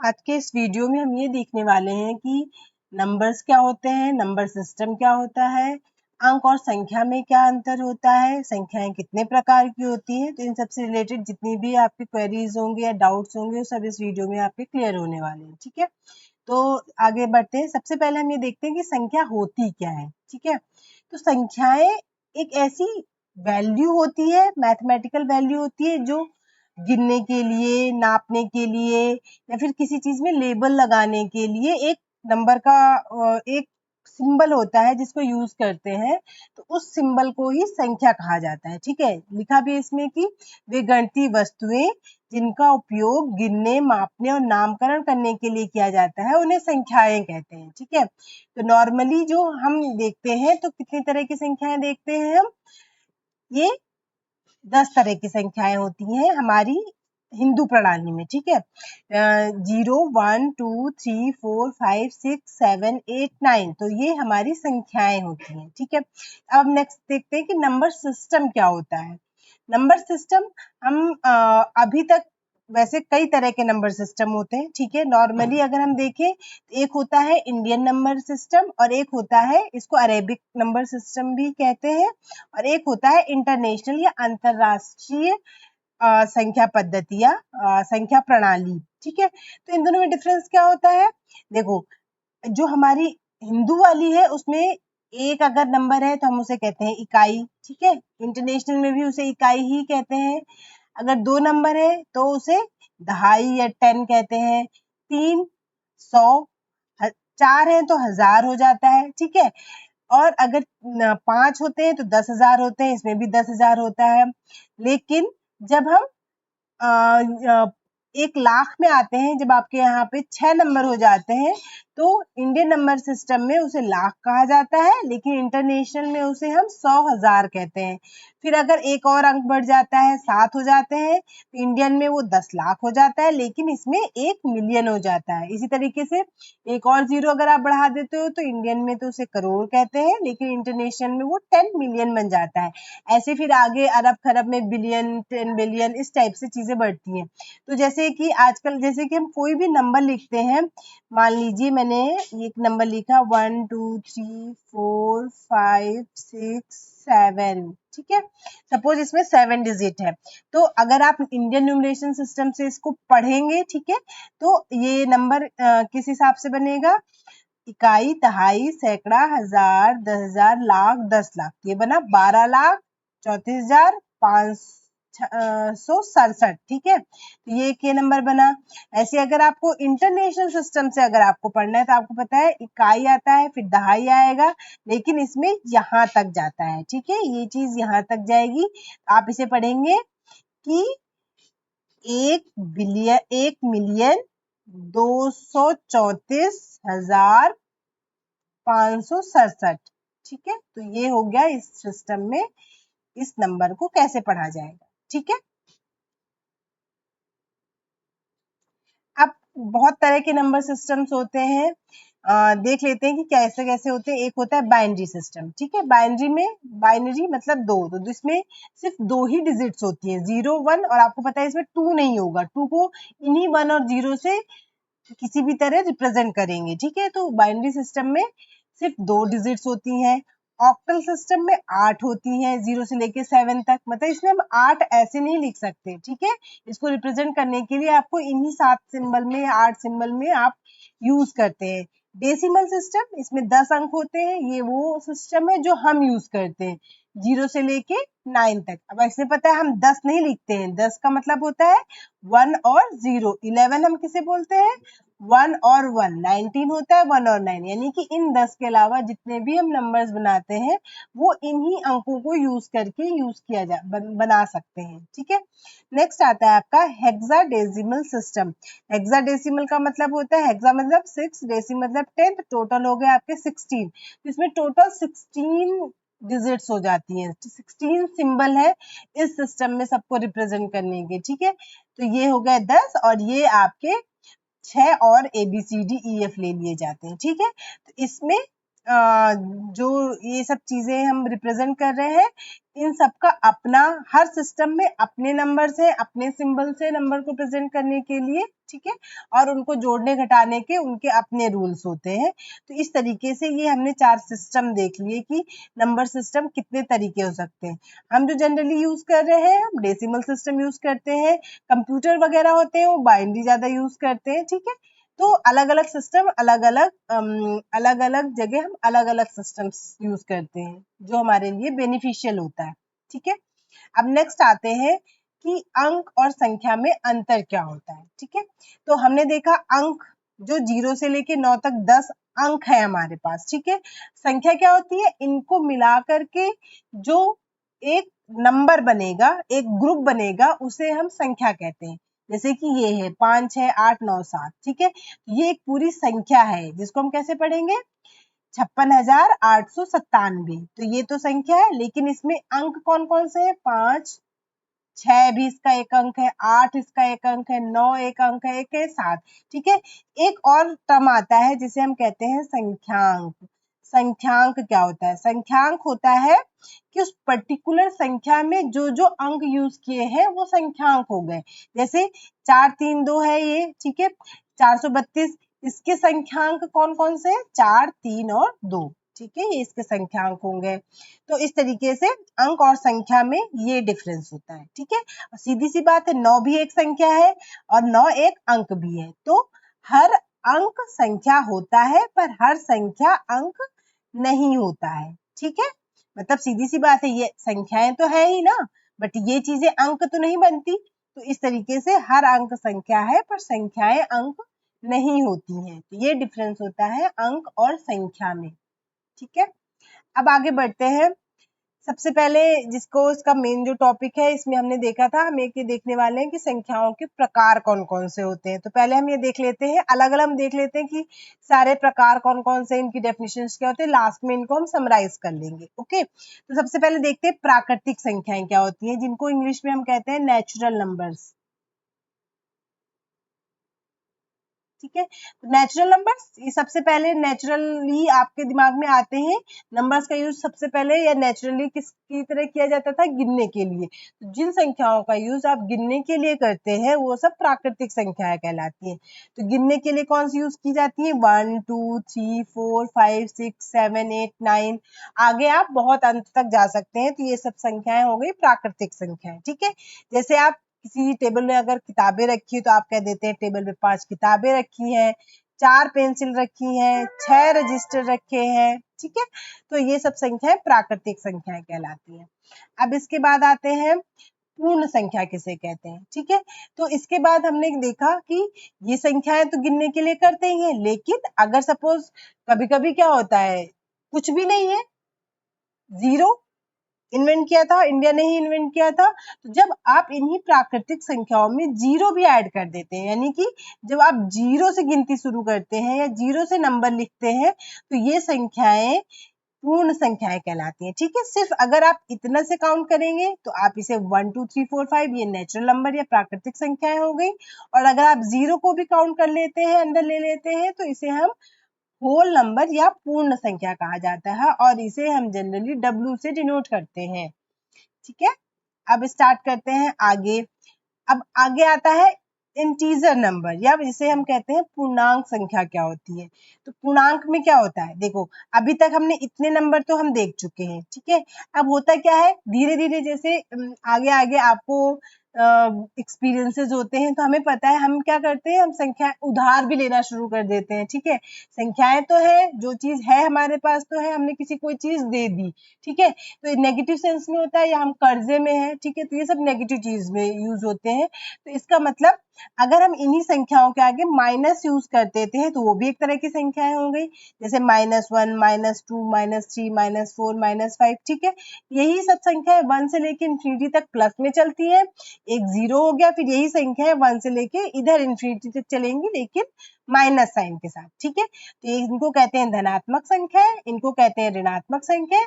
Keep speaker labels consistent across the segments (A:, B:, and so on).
A: आज के इस वीडियो में हम ये देखने वाले हैं कि नंबर्स क्या होते हैं, नंबर सिस्टम क्या होता है, अंक और संख्या में क्या अंतर होता है, संख्याएं कितने प्रकार की होती हैं। तो इन सब से रिलेटेड जितनी भी आपकी क्वेरीज होंगे या डाउट्स होंगे वो सब इस वीडियो में आपके क्लियर होने वाले हैं। ठीक है, तो आगे बढ़ते हैं। सबसे पहले हम ये देखते हैं कि संख्या होती क्या है। ठीक है, तो संख्याएं एक ऐसी वैल्यू होती है, मैथमेटिकल वैल्यू होती है जो गिनने के लिए, नापने के लिए या फिर किसी चीज में लेबल लगाने के लिए एक नंबर का एक सिंबल होता है जिसको यूज करते हैं। तो उस सिंबल को ही संख्या कहा जाता है। ठीक है, लिखा भी इसमें कि वे गणितीय वस्तुएं जिनका उपयोग गिनने, मापने और नामकरण करने के लिए किया जाता है उन्हें संख्याएं कहते हैं। ठीक है, तो नॉर्मली जो हम देखते हैं तो कितनी तरह की संख्याएं देखते हैं हम, ये 10 तरह की संख्याएं होती हैं हमारी हिंदू प्रणाली में। ठीक है, 0 1 2 3 4 5 6 7 8 9, तो ये हमारी संख्याएं होती हैं। ठीक है, अब नेक्स्ट देखते हैं कि नंबर सिस्टम क्या होता है। नंबर सिस्टम हम अभी तक वैसे कई तरह के नंबर सिस्टम होते हैं। ठीक है, नॉर्मली अगर हम देखें तो एक होता है इंडियन नंबर सिस्टम और एक होता है, इसको अरेबिक नंबर सिस्टम भी कहते हैं, और एक होता है इंटरनेशनल या अंतरराष्ट्रीय संख्या पद्धति या संख्या प्रणाली। ठीक है, तो इन दोनों में डिफरेंस क्या होता है। देखो, जो हमारी हिंदू वाली है उसमें एक अगर नंबर है तो हम उसे कहते हैं इकाई। ठीक है, इंटरनेशनल में भी उसे इकाई ही कहते हैं। अगर 2 नंबर है तो उसे दहाई या 10 कहते हैं, 3 100, 4 है तो 1000 हो जाता है। ठीक है, और अगर 5 होते हैं तो 10,000 होते हैं, इसमें भी 10,000 होता है। लेकिन जब हम 1,00,000 में आते हैं, जब आपके यहाँ पे 6 नंबर हो जाते हैं तो इंडियन नंबर सिस्टम में उसे लाख कहा जाता है, लेकिन इंटरनेशनल में उसे हम 100,000 कहते हैं। फिर अगर एक और अंक बढ़ जाता है, 7 हो जाते हैं, तो इंडियन में वो 10 लाख हो जाता है, लेकिन इसमें 1 मिलियन हो जाता है। इसी तरीके से एक और जीरो अगर आप बढ़ा देते हो तो इंडियन में तो उसे करोड़ कहते हैं, लेकिन इंटरनेशनल में वो 10 मिलियन बन जाता है। ऐसे फिर आगे अरब खरब में बिलियन, 10 बिलियन, इस टाइप से चीजें बढ़ती हैं। तो जैसे कि आजकल जैसे कि हम कोई भी नंबर लिखते हैं, मान लीजिए मैंने एक नंबर लिखा 1 2 3 4 5 6 7। ठीक है, सपोज इसमें 7 डिजिट है, तो अगर आप इंडियन न्यूमरेशन सिस्टम से इसको पढ़ेंगे, ठीक है, तो ये नंबर किस हिसाब से बनेगा, इकाई, दहाई, सैकड़ा, हजार, 10,000, लाख, 10 लाख, ये बना 12,34,567। ठीक है, तो ये के नंबर बना। ऐसे अगर आपको इंटरनेशनल सिस्टम से अगर आपको पढ़ना है तो आपको पता है इकाई आता है, फिर दहाई आएगा, लेकिन इसमें यहाँ तक जाता है। ठीक है, ये चीज यहाँ तक जाएगी। आप इसे पढ़ेंगे कि 1 मिलियन 234,567। ठीक है, तो ये हो गया इस सिस्टम में इस नंबर को कैसे पढ़ा जाएगा। ठीक है, अब बहुत तरह के नंबर सिस्टम्स होते हैं, देख लेते हैं कि कैसे कैसे होते हैं। एक होता है बाइनरी सिस्टम। ठीक है, बाइनरी में, बाइनरी मतलब दो, तो इसमें सिर्फ 2 ही डिजिट्स होती है, 0 1, और आपको पता है इसमें 2 नहीं होगा, 2 को इन्हीं 1 और 0 से किसी भी तरह रिप्रेजेंट करेंगे। ठीक है, तो बाइनरी सिस्टम में सिर्फ 2 डिजिट्स होती हैं। ऑक्टल सिस्टम में 8 होती हैं, 0 से लेके 7 तक, मतलब इसमें हम 8 ऐसे नहीं लिख सकते। ठीक है, इसको रिप्रेजेंट करने के लिए आपको इन्हीं 7 सिंबल में, 8 सिंबल में आप यूज करते हैं। डेसिमल सिस्टम, इसमें 10 अंक होते हैं, ये वो सिस्टम है जो हम यूज करते हैं, 0 से लेके 9 तक। अब ऐसे पता है हम 10 नहीं लिखते हैं, 10 का मतलब होता है 1 और 0। 11 हम किसे बोलते हैं, 1 और 1। 19 होता है 1 और 9, यानी कि इन 10 के अलावा जितने भी हम नंबर्स बनाते हैं वो इन्हीं अंकों को यूज करके बना सकते हैं। ठीक है, नेक्स्ट आता है आपका हेक्साडेसिमल सिस्टम। हेक्साडेसिमल का मतलब होता है, हेक्सा मतलब 6, डेसी मतलब 10, तो टोटल हो गए आपके 16। इसमें टोटल 16 डिजिट्स हो जाती हैं, 16 सिंबल है इस सिस्टम में सबको रिप्रेजेंट करने के। ठीक है, तो ये हो गए 10, और ये आपके 6 और ABCDEF ले लिए जाते हैं। ठीक है, तो इसमें जो ये सब चीजें हम रिप्रेजेंट कर रहे हैं, इन सबका अपना, हर सिस्टम में अपने नंबर से, अपने सिंबल से नंबर को प्रेजेंट करने के लिए, ठीक है, और उनको जोड़ने घटाने के उनके अपने रूल्स होते हैं। तो इस तरीके से ये हमने 4 सिस्टम देख लिए कि नंबर सिस्टम कितने तरीके हो सकते हैं। हम जो जनरली यूज कर रहे हैं, हम डेसिमल सिस्टम यूज करते हैं, कंप्यूटर वगैरह होते हैं वो बाइनरी ज्यादा यूज करते हैं, ठीक है। तो अलग अलग सिस्टम, अलग अलग जगह हम अलग अलग सिस्टम्स यूज करते हैं जो हमारे लिए बेनिफिशियल होता है, ठीक है। अब नेक्स्ट आते हैं कि अंक और संख्या में अंतर क्या होता है, ठीक है। तो हमने देखा अंक जो 0 से लेके 9 तक 10 अंक है हमारे पास, ठीक है। संख्या क्या होती है, इनको मिला करके जो एक नंबर बनेगा, एक ग्रुप बनेगा, उसे हम संख्या कहते हैं। जैसे कि ये है 5, 6, 8, 9, 7, ठीक है। ये एक पूरी संख्या है जिसको हम कैसे पढ़ेंगे, 56,897। तो ये तो संख्या है, लेकिन इसमें अंक कौन कौन से हैं, 5, 6 भी इसका एक अंक है, 8 इसका एक अंक है, 9 एक अंक है, एक है 7, ठीक है। एक और टर्म आता है जिसे हम कहते हैं संख्यांक। संख्यांक क्या होता है, संख्यांक होता है कि उस पर्टिकुलर संख्या में जो जो अंक यूज किए हैं वो संख्यांक हो गए। जैसे 4, 3, 2 है ये, ठीक है, 432, इसके संख्यांक कौन कौन से हैं, 4, 3 और 2, ठीक है, ये इसके संख्यांक होंगे। तो इस तरीके से अंक और संख्या में ये डिफरेंस होता है, ठीक है। सीधी सी बात है, 9 भी एक संख्या है और 9 एक अंक भी है। तो हर अंक संख्या होता है पर हर संख्या अंक नहीं होता है, ठीक है। मतलब सीधी सी बात है, ये संख्याएं तो है ही ना, बट ये चीजें अंक तो नहीं बनती। तो इस तरीके से हर अंक संख्या है पर संख्याएं अंक नहीं होती हैं। तो ये डिफरेंस होता है अंक और संख्या में, ठीक है। अब आगे बढ़ते हैं। सबसे पहले जिसको इसका मेन जो टॉपिक है, इसमें हमने देखा था, हम एक ये देखने वाले हैं कि संख्याओं के प्रकार कौन कौन से होते हैं। तो पहले हम ये देख लेते हैं, अलग अलग हम देख लेते हैं कि सारे प्रकार कौन कौन से, इनकी डेफिनेशंस क्या होते हैं, लास्ट में इनको हम समराइज कर लेंगे, ओके। तो सबसे पहले देखते हैं प्राकृतिक संख्याएं क्या होती हैं, जिनको इंग्लिश में हम कहते हैं नेचुरल नंबर्स, ठीक है। तो नेचुरल नंबर्स, ये सबसे पहले नेचुरली आपके दिमाग में आते हैं। नंबर्स का यूज सबसे पहले या नेचुरली किसकी तरह किया जाता था, गिनने के लिए। तो जिन संख्याओं का यूज आप गिनने के लिए करते हैं वो सब प्राकृतिक संख्याएं कहलाती हैं। तो गिनने के लिए कौन सी यूज की जाती है, 1, 2, 3, 4, 5, 6, 7, 8, 9, आगे आप बहुत अंत तक जा सकते हैं। तो ये सब संख्याएं हो गई प्राकृतिक संख्याएं, ठीक है। जैसे आप किसी टेबल में अगर किताबें रखी है तो आप कह देते हैं टेबल पे 5 किताबें रखी हैं, 4 पेंसिल रखी हैं, 6 रजिस्टर रखे हैं, ठीक है। तो ये सब संख्याएं प्राकृतिक संख्याएं कहलाती हैं। अब इसके बाद आते हैं पूर्ण संख्या किसे कहते हैं, ठीक है। तो इसके बाद हमने देखा कि ये संख्याएं तो गिनने के लिए करते ही हैं, लेकिन अगर सपोज कभी कभी क्या होता है, कुछ भी नहीं है, जीरो इन्वेंट किया था, इंडिया ने ही इन्वेंट किया था। तो जब आप इन्हीं प्राकृतिक संख्याओं में जीरो भी ऐड कर देते हैं, यानी कि जब आप जीरो से गिनती शुरू करते हैं या जीरो से नंबर लिखते हैं, तो ये संख्याएं पूर्ण संख्याएं कहलाती हैं, ठीक है। सिर्फ अगर आप इतना से काउंट करेंगे तो आप इसे 1, 2, 3, 4, 5 ये नेचुरल नंबर या प्राकृतिक संख्याएं हो गई। और अगर आप जीरो को भी काउंट कर लेते हैं, अंदर ले लेते हैं, तो इसे हम होल नंबर या पूर्ण संख्या कहा जाता है और इसे हम जनरली W से डिनोट करते हैं, ठीक है। अब स्टार्ट करते हैं आगे। अब आगे आता है इंटीजर नंबर, या जिसे हम कहते हैं पूर्णांक संख्या क्या होती है। तो पूर्णांक में क्या होता है, देखो अभी तक हमने इतने नंबर तो हम देख चुके हैं, ठीक है। अब होता क्या है, धीरे धीरे जैसे आगे आगे आपको एक्सपीरियंसेस होते हैं, तो हमें पता है हम क्या करते हैं, हम संख्या उधार भी लेना शुरू कर देते हैं, ठीक है। संख्याएं तो है, जो चीज है हमारे पास तो है, हमने किसी कोई चीज दे दी, ठीक है। तो नेगेटिव सेंस में होता है या हम कर्जे में है, ठीक है। तो ये सब नेगेटिव चीज में यूज होते हैं। तो इसका मतलब अगर हम इन्हीं संख्याओं के आगे माइनस यूज कर देते हैं तो वो भी एक तरह की संख्याएं हो गई, जैसे -1, -2, -3, -4, -5, ठीक है। यही सब संख्याएं 1 से लेके इंफिनिटी तक प्लस में चलती है। एक जीरो हो गया, फिर यही संख्याएं 1 से लेके इधर इंफिनिटी तक चलेंगी, लेकिन माइनस साइन के साथ, ठीक है। तो इनको कहते हैं धनात्मक संख्या, इनको कहते हैं ऋणात्मक संख्या।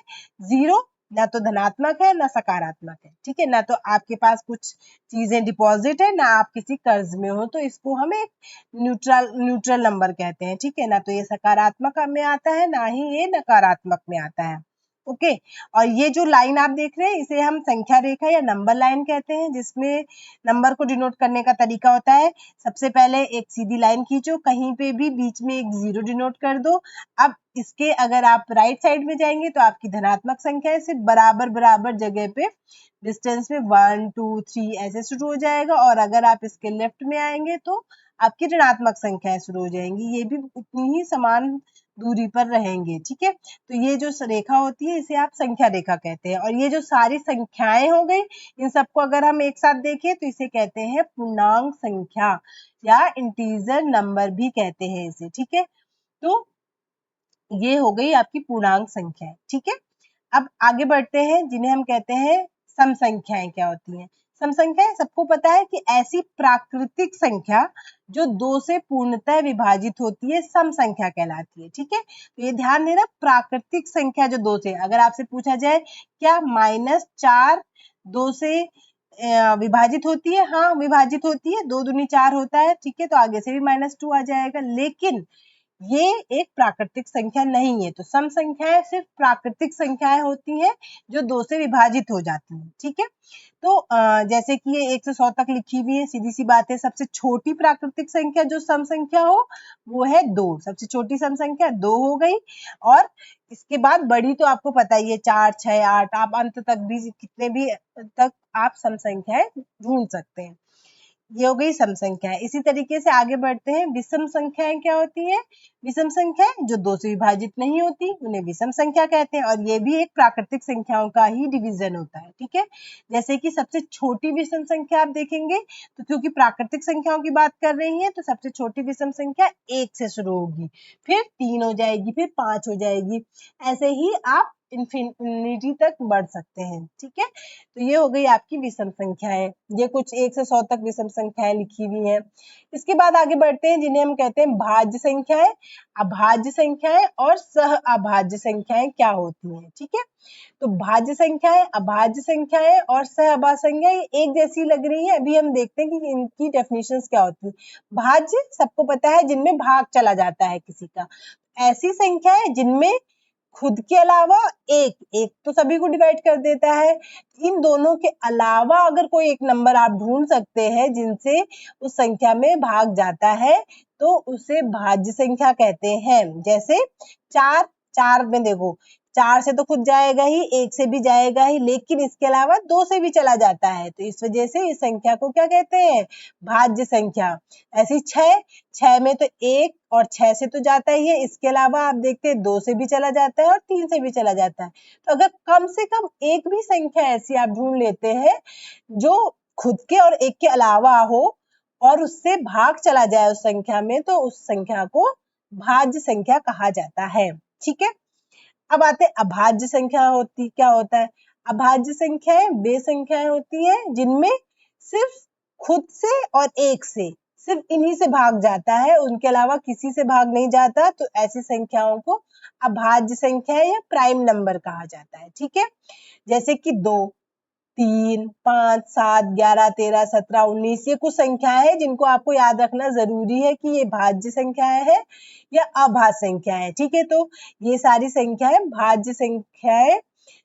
A: जीरो ना तो धनात्मक है ना सकारात्मक है, ठीक है। ना तो आपके पास कुछ चीजें डिपॉजिट है, ना आप किसी कर्ज में हो, तो इसको हम एक न्यूट्रल नंबर कहते हैं, ठीक है। ना तो ये सकारात्मक में आता है, ना ही ये नकारात्मक में आता है। ओके। और ये जो लाइन आप देख रहे हैं इसे हम संख्या रेखा या नंबर लाइन कहते हैं, जिसमें नंबर को डिनोट करने का तरीका होता है, सबसे पहले एक सीधी लाइन खींचो, कहीं पे भी बीच में एक 0 डिनोट कर दो। अब इसके अगर आप राइट साइड में जाएंगे तो आपकी धनात्मक संख्या से बराबर बराबर जगह पे डिस्टेंस में 1 2 3 ऐसे शुरू हो जाएगा, और अगर आप इसके लेफ्ट में आएंगे तो आपकी ऋणात्मक संख्याएं शुरू हो जाएंगी, ये भी उतनी ही समान दूरी पर रहेंगे। ठीक है, तो ये जो रेखा होती है इसे आप संख्या रेखा कहते हैं। और ये जो सारी संख्याएं हो गई, इन सबको अगर हम एक साथ देखें तो इसे कहते हैं पूर्णांक संख्या या इंटीजर नंबर भी कहते हैं इसे। ठीक है, तो ये हो गई आपकी पूर्णांक संख्या। ठीक है, अब आगे बढ़ते हैं जिन्हें हम कहते हैं सम संख्याएं। क्या होती हैं सम संख्याएं? सबको पता है कि ऐसी प्राकृतिक संख्या जो 2 से पूर्णतः विभाजित होती है सम संख्या कहलाती है। ठीक है, तो ये ध्यान देना, प्राकृतिक संख्या जो 2 से, अगर आपसे पूछा जाए क्या -4 2 से विभाजित होती है? हाँ, विभाजित होती है, 2 दूनी 4 होता है। ठीक है, तो आगे से भी -2 आ जाएगा, लेकिन ये एक प्राकृतिक संख्या नहीं है। तो सम संख्याएं सिर्फ प्राकृतिक संख्याएं होती हैं जो 2 से विभाजित हो जाती हैं। ठीक है, तो जैसे कि ये 1 से 100 तक लिखी हुई है, सीधी सी बात है, सबसे छोटी प्राकृतिक संख्या जो सम संख्या हो वो है 2। सबसे छोटी सम संख्या 2 हो गई, और इसके बाद बड़ी तो आपको पता ही है 4 6 8, आप अंत तक भी कितने भी तक आप सम संख्याएं ढूंढ सकते हैं। ये हो गई सम संख्याएं। इसी तरीके से आगे बढ़ते हैं, विषम संख्याएं क्या होती है? विषम संख्याएं जो 2 से विभाजित नहीं होती उन्हें विषम संख्या कहते हैं, और ये भी एक प्राकृतिक संख्याओं का ही डिवीजन होता है। ठीक है, जैसे कि सबसे छोटी विषम संख्या आप देखेंगे तो क्योंकि प्राकृतिक संख्याओं की बात कर रही है तो सबसे छोटी विषम संख्या 1 से शुरू होगी, फिर 3 हो जाएगी, फिर 5 हो जाएगी, ऐसे ही आप इन्फिनिटी तक बढ़ सकते हैं। ठीक है, तो ये हो गई आपकी विषम संख्याएं। ये कुछ 1 से 100 तक विषम संख्याएं लिखी हुई हैं। इसके बाद आगे बढ़ते हैं जिन्हें हम कहते हैं भाज्य संख्याएं, अभाज्य संख्याएं और सह अभाज्य संख्याएं क्या होती हैं। ठीक है, तो भाज्य संख्याएं, अभाज्य संख्याएं और सह अभाज्य संख्याएं एक जैसी लग रही है। अभी हम देखते हैं कि इनकी डेफिनेशंस क्या होती है। भाज्य सबको पता है जिनमें भाग चला जाता है किसी का, ऐसी संख्याएं जिनमें खुद के अलावा एक एक तो सभी को डिवाइड कर देता है, इन दोनों के अलावा अगर कोई एक नंबर आप ढूंढ सकते हैं जिनसे उस संख्या में भाग जाता है तो उसे भाज्य संख्या कहते हैं। जैसे 4, 4 में देखो 4 से तो खुद जाएगा ही, 1 से भी जाएगा ही, लेकिन इसके अलावा 2 से भी चला जाता है, तो इस वजह से इस संख्या को क्या कहते हैं? भाज्य संख्या। ऐसी 6 में तो 1 और 6 से तो जाता ही है, इसके अलावा आप देखते हैं 2 से भी चला जाता है और 3 से भी चला जाता है। तो अगर कम से कम एक भी संख्या ऐसी आप ढूंढ लेते हैं जो खुद के और एक के अलावा हो और उससे भाग चला जाए उस संख्या में, तो उस संख्या को भाज्य संख्या कहा जाता है। ठीक है, अब आते हैं अभाज्य संख्या होती क्या होता है? अभाज्य संख्याएं वे संख्याएं होती हैं जिनमें सिर्फ खुद से और एक से, सिर्फ इन्हीं से भाग जाता है, उनके अलावा किसी से भाग नहीं जाता, तो ऐसी संख्याओं को अभाज्य संख्या या प्राइम नंबर कहा जाता है। ठीक है, जैसे कि 2 3 5 7 11 13 17 19, ये कुछ संख्याएं हैं जिनको आपको याद रखना जरूरी है कि ये भाज्य संख्याएं हैं या अभाज्य संख्याएं। ठीक है, तो ये सारी संख्याएं भाज्य संख्याएं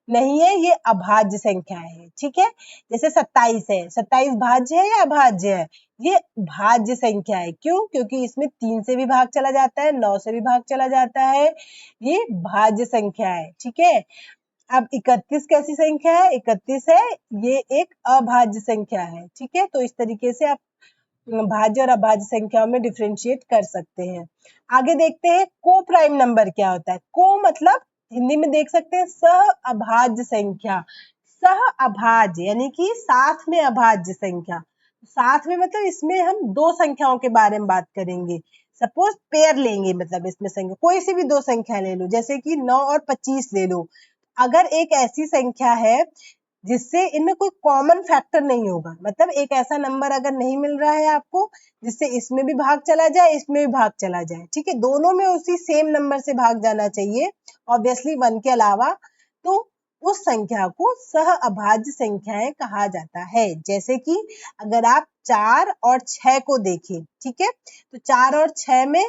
A: नहीं है, ये अभाज्य संख्याएं हैं। ठीक है, जैसे 27 है, 27 भाज्य है या अभाज्य है? ये भाज्य संख्या है। क्यों? क्योंकि इसमें 3 से भी भाग चला जाता है, 9 से भी भाग चला जाता है, ये भाज्य संख्या है। ठीक है, अब 31 कैसी संख्या है? 31 है, ये एक अभाज्य संख्या है। ठीक है, तो इस तरीके से आप भाज्य और अभाज्य संख्याओं में डिफरेंशिएट कर सकते हैं। आगे देखते हैं को प्राइम नंबर क्या होता है। को मतलब हिंदी में देख सकते हैं सह अभाज्य संख्या। सह अभाज्य यानी कि साथ में अभाज्य संख्या। साथ में मतलब इसमें हम दो संख्याओं के बारे में बात करेंगे। सपोज पेयर लेंगे, मतलब इसमें संख्या कोई सी भी दो संख्या ले लो, जैसे कि 9 और 25 ले लो। अगर एक ऐसी संख्या है जिससे इनमें कोई कॉमन फैक्टर नहीं होगा, मतलब एक ऐसा नंबर अगर नहीं मिल रहा है आपको जिससे इसमें भी भाग चला जाए इसमें भी भाग चला जाए, ठीक है, दोनों में उसी सेम नंबर से भाग जाना चाहिए ऑब्वियसली 1 के अलावा, तो उस संख्या को सह अभाज्य संख्याएं कहा जाता है। जैसे कि अगर आप 4 और 6 को देखें, ठीक है, तो 4 और 6 में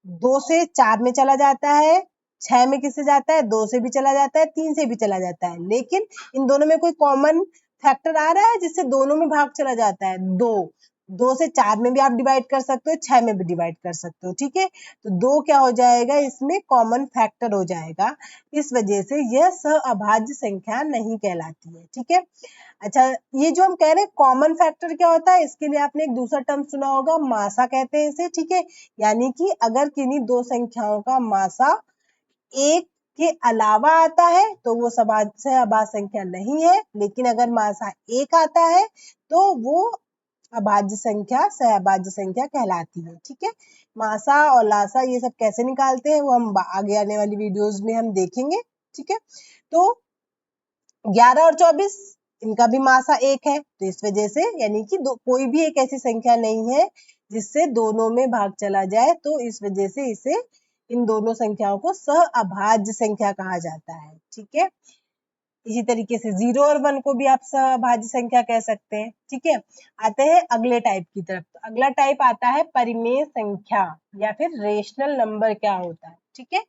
A: 2 से 4 में चला जाता है, 6 में किससे जाता है, 2 से भी चला जाता है, 3 से भी चला जाता है, लेकिन इन दोनों में कोई कॉमन फैक्टर आ रहा है जिससे दोनों में भाग चला जाता है, 2। 2 से 4 में भी आप डिवाइड कर सकते हो, 6 में भी डिवाइड कर सकते हो, ठीक है। तो 2 क्या हो जाएगा, इसमें कॉमन फैक्टर हो जाएगा, इस वजह से यह सहअभाज्य संख्या नहीं कहलाती है, ठीक है। अच्छा, ये जो हम कह रहे हैं कॉमन फैक्टर क्या होता है, इसके लिए आपने एक दूसरा टर्म सुना होगा, मासा कहते हैं इसे, ठीक है। यानी कि अगर किन्हीं दो संख्याओं का मासा एक के अलावा आता है तो वो सहअभाज्य संख्या नहीं है, लेकिन अगर मासा एक आता है तो वो अभाज्य संख्या सहअभाज्य संख्या कहलाती है, ठीक है। मासा और लासा ये सब कैसे निकालते हैं वो हम आगे आने वाली वीडियोस में हम देखेंगे, ठीक है। तो 11 और 24 इनका भी मासा एक है, तो इस वजह से यानी कि कोई भी एक ऐसी संख्या नहीं है जिससे दोनों में भाग चला जाए, तो इस वजह से इसे इन दोनों संख्याओं को सहअभाज्य संख्या कहा जाता है, ठीक है। इसी तरीके से 0 और 1 को भी आप सहअभाज्य संख्या कह सकते हैं, ठीक है। आते हैं अगले टाइप की तरफ। तो अगला टाइप आता है परिमेय संख्या या फिर रेशनल नंबर क्या होता है, ठीक है।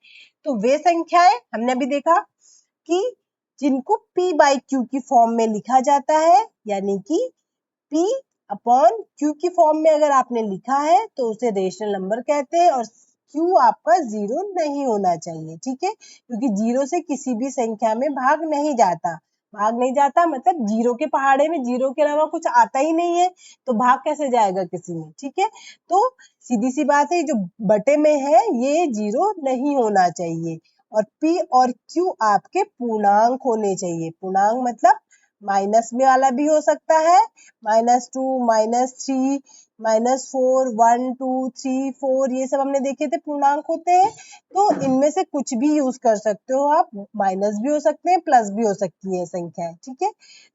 A: तो वे संख्याएं हमने अभी देखा कि जिनको P बाई Q की फॉर्म में लिखा जाता है, यानी कि P अपॉन Q की फॉर्म में अगर आपने लिखा है तो उसे रेशनल नंबर कहते हैं, और Q आपका 0 नहीं होना चाहिए, ठीक है, क्योंकि 0 से किसी भी संख्या में भाग नहीं जाता। भाग नहीं जाता मतलब 0 के पहाड़े में 0 के अलावा कुछ आता ही नहीं है, तो भाग कैसे जाएगा किसी में, ठीक है। तो सीधी सी बात है, जो बटे में है ये 0 नहीं होना चाहिए, और P और Q आपके पूर्णांक होने चाहिए। पूर्णांक मतलब माइनस में वाला भी हो सकता है, -2, -3, -4, 1, 2, 3, 4 ये सब हमने देखे थे पूर्णांक होते हैं। तो इनमें से कुछ भी यूज कर सकते हो आप, माइनस भी हो सकते हैं, प्लस भी हो सकती है संख्याएं, ठीक है।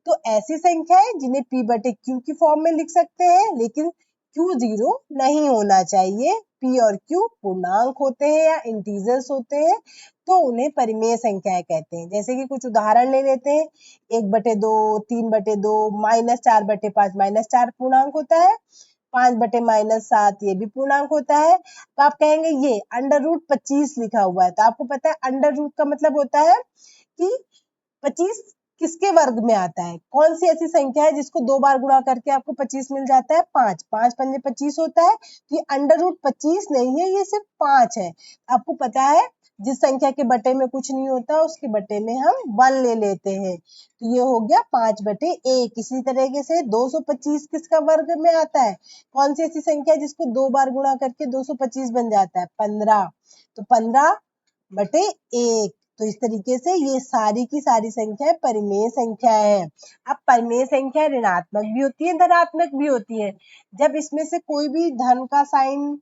A: तो ऐसी संख्याएं जिन्हें P बटे Q की फॉर्म में लिख सकते हैं, लेकिन Q 0 नहीं होना चाहिए। P और Q पूर्णांक होते हैं या इंटीजर्स होते हैं, तो उन्हें परिमेय संख्याएं कहते हैं। जैसे कि कुछ उदाहरण ले लेते हैं, 1/2, 3/2, -4/5 -4 पूर्णांक होता है, 5/-7 ये भी पूर्णांक होता है। तो आप कहेंगे ये अंडर रूट 25 लिखा हुआ है, तो आपको पता है अंडर रूट का मतलब होता है कि 25 किसके वर्ग में आता है, कौन सी ऐसी संख्या है जिसको 2 बार गुणा करके आपको 25 मिल जाता है, 5, 5 पंजे 25 होता है। तो ये अंडर रूट 25 नहीं है, ये सिर्फ 5 है। आपको पता है जिस संख्या के बटे में कुछ नहीं होता उसके बटे में हम 1 ले लेते हैं, तो ये हो गया 5/1। इसी तरीके से 225 किसका वर्ग में आता है, कौन सी ऐसी संख्या है जिसको 2 बार गुणा करके 225 बन जाता है, 15, तो 15/1। तो इस तरीके से ये सारी की सारी संख्याएं परिमेय संख्या है। अब परिमेय संख्या ऋणात्मक भी होती है, धनात्मक भी होती है। जब इसमें से कोई भी धन का साइन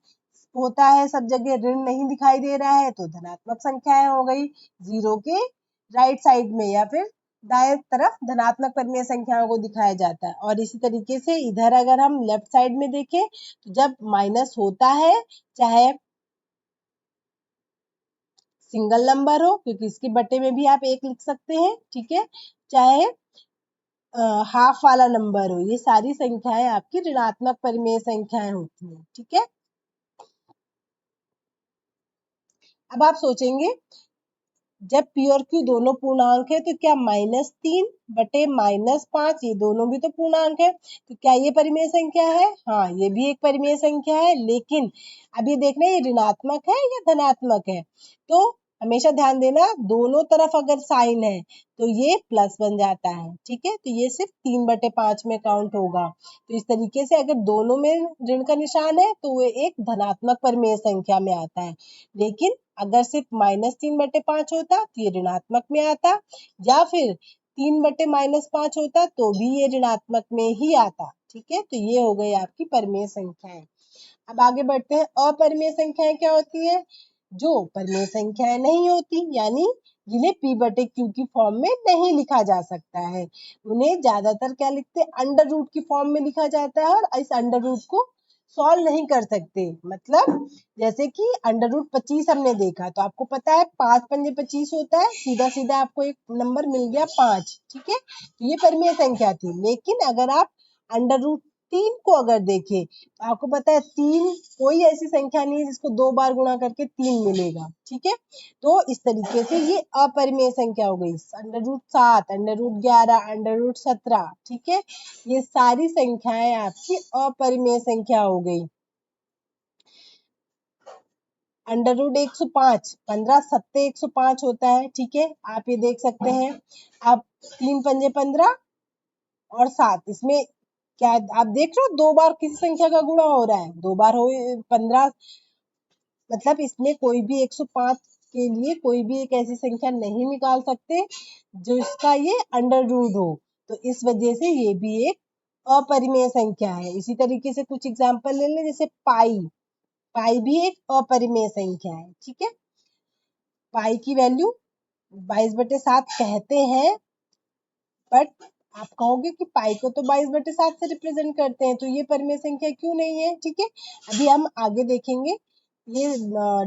A: होता है, सब जगह ऋण नहीं दिखाई दे रहा है, तो धनात्मक संख्याएं हो गई। 0 के राइट साइड में या फिर दाएं तरफ धनात्मक परिमेय संख्याओं को दिखाया जाता है। और इसी तरीके से इधर अगर हम लेफ्ट साइड में देखें तो जब माइनस होता है, चाहे सिंगल नंबर हो, क्योंकि इसके बटे में भी आप 1 लिख सकते हैं, ठीक है, चाहे हाफ वाला नंबर हो, ये सारी संख्याएं आपकी ऋणात्मक परिमेय संख्याएं होती हैं, ठीक है। अब आप सोचेंगे जब P और Q दोनों पूर्णांक है तो क्या -3/-5 ये दोनों भी तो पूर्णांक है, तो क्या ये परिमेय संख्या है, हाँ ये भी एक परिमेय संख्या है। लेकिन अब ये देखना ये ऋणात्मक है या धनात्मक है, तो हमेशा ध्यान देना दोनों तरफ अगर साइन है तो ये प्लस बन जाता है, ठीक है, तो ये सिर्फ 3/5 में काउंट होगा। तो इस तरीके से अगर दोनों में ऋण का निशान है तो वो एक धनात्मक परिमेय संख्या में आता है। लेकिन अगर सिर्फ -3/5 होता तो ये ऋणात्मक में आता, या फिर 3/-5 होता तो भी ये ऋणात्मक में ही आता, ठीक है। तो ये हो गई आपकी परिमेय संख्याएं। अब आगे बढ़ते हैं, अपरिमेय संख्याएं क्या होती है, जो परिमेय संख्याएं नहीं होती, यानी जिन्हें P/Q की फॉर्म में नहीं लिखा जा सकता है। उन्हें ज्यादातर क्या लिखते हैं, अंडर रूट की फॉर्म में लिखा जाता है, और इस अंडर रूट को सॉल्व नहीं कर सकते। मतलब जैसे कि अंडर रूट 25 हमने देखा, तो आपको पता है 5 पंजे 25 होता है, सीधा सीधा आपको एक नंबर मिल गया 5, ठीक है, तो ये परिमेय संख्या थी। लेकिन अगर आप अंडर रूट 3 को अगर देखें तो आपको पता है 3 कोई ऐसी संख्या नहीं है जिसको 2 बार गुणा करके 3 मिलेगा, ठीक है। तो इस तरीके से ये अपरिमेय संख्या हो गई। √7, √11, √17, ठीक है, ये सारी संख्याएं आपकी अपरिमेय संख्या हो गई। √105, 15 सत्ते 105 होता है, ठीक है, आप ये देख सकते हैं। अब 3 पंजे 15 और 7, इसमें क्या आप देख रहे हो 2 बार किसी संख्या का गुणा हो रहा है, 2 बार हो 15, मतलब इसमें कोई भी 105 के लिए कोई भी एक ऐसी संख्या नहीं निकाल सकते जो इसका ये अंडर रूट हो, तो इस वजह से ये भी एक अपरिमेय संख्या है। इसी तरीके से कुछ एग्जांपल ले लें, जैसे पाई, पाई भी एक अपरिमेय संख्या है, ठीक है। पाई की वैल्यू 22/7 कहते हैं, बट आप कहोगे कि पाई को तो 22/7 से रिप्रेजेंट करते हैं, तो ये परिमेय संख्या क्यों नहीं है, ठीक है। अभी हम आगे देखेंगे, ये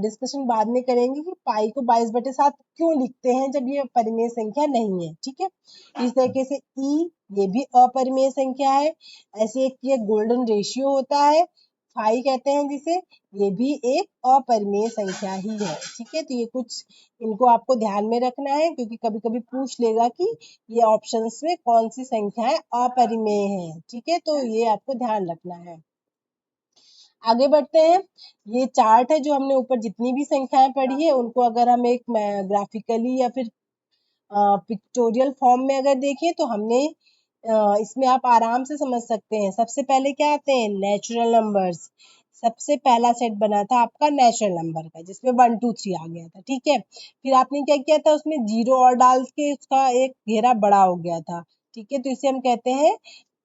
A: डिस्कशन बाद में करेंगे कि पाई को 22/7 क्यों लिखते हैं जब ये परिमेय संख्या नहीं है, ठीक है। इस तरीके से ई, ये भी अपरिमेय संख्या है। ऐसे एक ये गोल्डन रेशियो होता है, फाई कहते हैं जिसे, ये भी एक अपरिमेय संख्या ही है, ठीक है। तो ये कुछ इनको आपको ध्यान में रखना है, क्योंकि कभी कभी पूछ लेगा कि ये ऑप्शंस में कौन सी संख्याएं अपरिमेय है, ठीक है, तो ये आपको ध्यान रखना है। आगे बढ़ते हैं। ये चार्ट है जो हमने ऊपर जितनी भी संख्याएं पढ़ी है उनको अगर हम एक ग्राफिकली या फिर पिक्टोरियल फॉर्म में अगर देखें तो हमने इसमें आप आराम से समझ सकते हैं। सबसे पहले क्या आते हैं, नेचुरल नंबर्स। सबसे पहला सेट बना था आपका नेचुरल नंबर का, जिसमें 1 2 3 आ गया था, ठीक है। फिर आपने क्या किया था, उसमें जीरो और डाल के उसका एक घेरा बड़ा हो गया था, ठीक है। तो इसे हम कहते हैं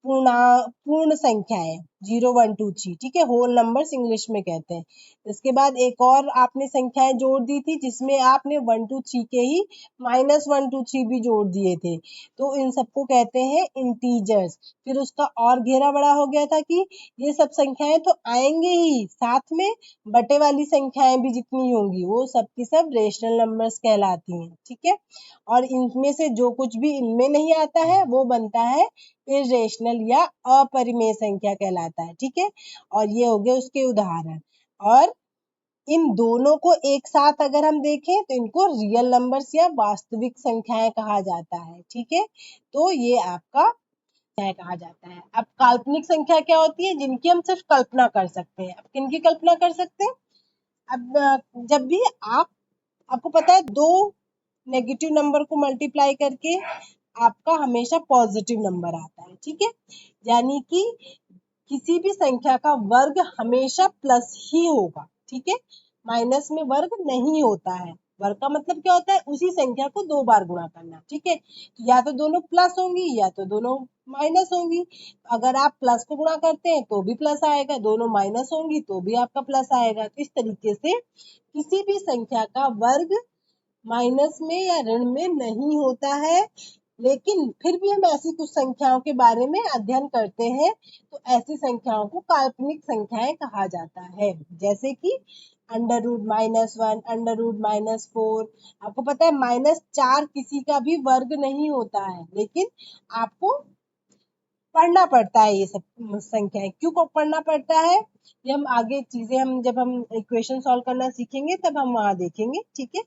A: पूर्ण संख्याएं, 0 1 2 3, ठीक है, होल नंबर्स इंग्लिश में कहते हैं। इसके बाद एक और आपने संख्याएं जोड़ दी थी, जिसमें आपने 1 2 3 के ही -1 2 3 भी जोड़ दिए थे, तो इन सबको कहते हैं इंटीजर्स। फिर उसका और घेरा बड़ा हो गया था कि ये सब संख्याएं तो आएंगे ही, साथ में बटे वाली संख्याएं भी जितनी होंगी वो सब की सब रेशनल नंबर्स कहलाती हैं, ठीक है। और इनमें से जो कुछ भी इनमें नहीं आता है वो बनता है इर्रेशनल या अपरिमेय संख्या कहलाता है, ठीक है। और ये हो गए उसके उदाहरण। और इन दोनों को एक साथ अगर हम देखें तो इनको रियल नंबर्स या वास्तविक संख्याएं कहा जाता है, ठीक है। तो ये आपका कहा जाता है। अब काल्पनिक संख्या क्या होती है, जिनकी हम सिर्फ कल्पना कर सकते हैं। अब किनकी कल्पना कर सकते हैं, अब जब भी आपको पता है दो नेगेटिव नंबर को मल्टीप्लाई करके आपका हमेशा पॉजिटिव नंबर आता है, ठीक है। यानी कि किसी भी संख्या का वर्ग हमेशा प्लस ही होगा, ठीक है, माइनस में वर्ग नहीं होता है। वर्ग का मतलब क्या होता है, उसी संख्या को 2 बार गुणा करना, ठीक है। या तो दोनों प्लस होंगी या तो दोनों माइनस होंगी। अगर आप प्लस को गुणा करते हैं तो भी प्लस आएगा, दोनों माइनस होंगी तो भी आपका प्लस आएगा। तो इस तरीके से किसी भी संख्या का वर्ग माइनस में या ऋण में नहीं होता है। लेकिन फिर भी हम ऐसी कुछ संख्याओं के बारे में अध्ययन करते हैं, तो ऐसी संख्याओं को काल्पनिक संख्याएं कहा जाता है, जैसे कि √-1, √-4। आपको पता है -4 किसी का भी वर्ग नहीं होता है, लेकिन आपको पढ़ना पड़ता है ये सब संख्याएं। क्यों पढ़ना पड़ता है, ये हम आगे चीजें हम जब हम इक्वेशन सॉल्व करना सीखेंगे तब हम वहां देखेंगे, ठीक है।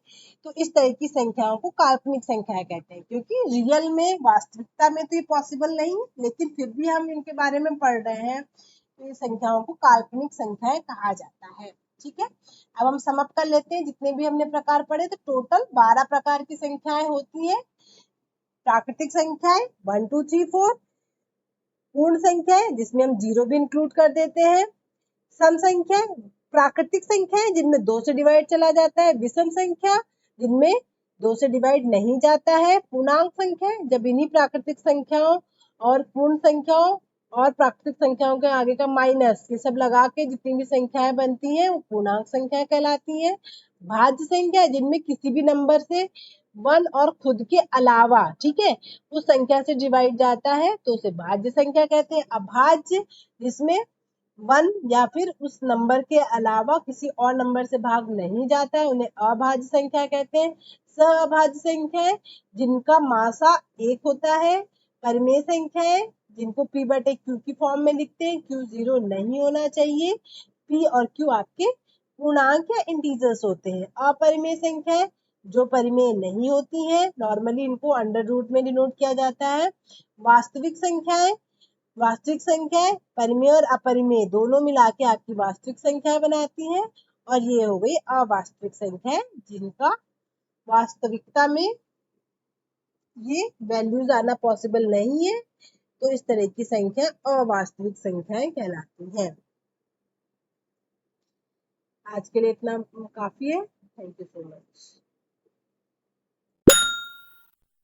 A: तो इस तरह की संख्याओं को काल्पनिक संख्याएं कहते हैं, क्योंकि रियल में वास्तविकता में तो ये पॉसिबल नहीं, लेकिन फिर भी हम इनके बारे में पढ़ रहे हैं, तो ये संख्याओं को काल्पनिक संख्याएं कहा जाता है, ठीक है। अब हम सम अप कर लेते हैं, जितने भी हमने प्रकार पढ़े, तो टोटल 12 प्रकार की संख्याएं होती है। प्राकृतिक संख्याएं 1 2 3 4, पूर्ण संख्या है जिसमें हम जीरो भी इंक्लूड कर देते हैं, सम संख्या, प्राकृतिक संख्या है जिनमें 2 से डिवाइड चला जाता है, विषम संख्या जिनमें 2 से डिवाइड नहीं जाता है, पूर्णांक संख्या जब इन्हीं प्राकृतिक संख्याओं और पूर्ण संख्याओं और प्राकृतिक संख्याओं के आगे का माइनस ये सब लगा के जितनी भी संख्याएं बनती हैं वो पूर्णांक संख्या कहलाती है। भाज्य संख्या जिनमें किसी भी नंबर से 1 और खुद के अलावा, ठीक है, उस संख्या से डिवाइड जाता है तो उसे भाज्य संख्या कहते हैं। अभाज्य जिसमें 1 या फिर उस नंबर के अलावा किसी और नंबर से भाग नहीं जाता है उन्हें अभाज्य संख्या कहते हैं। सहअभाज्य संख्या है जिनका मासा 1 होता है। परिमेय संख्या है जिनको p बटे q की फॉर्म में लिखते हैं। q 0 नहीं होना चाहिए। p और q आपके पूर्णांक या इंटीजर्स होते हैं। अपरिमेय संख्याएं जो परिमेय नहीं होती हैं, नॉर्मली इनको अंडर रूट में डिनोट किया जाता है। वास्तविक संख्याएं परिमेय और अपरिमेय दोनों मिला के आपकी वास्तविक संख्याएं बनाती हैं। और ये हो गई अवास्तविक संख्याएं, जिनका वास्तविकता में ये वैल्यूज आना पॉसिबल नहीं है, तो इस तरह की संख्या अवास्तविक संख्याएं कहलाती हैं। आज के लिए इतना काफी है। Thank you so much.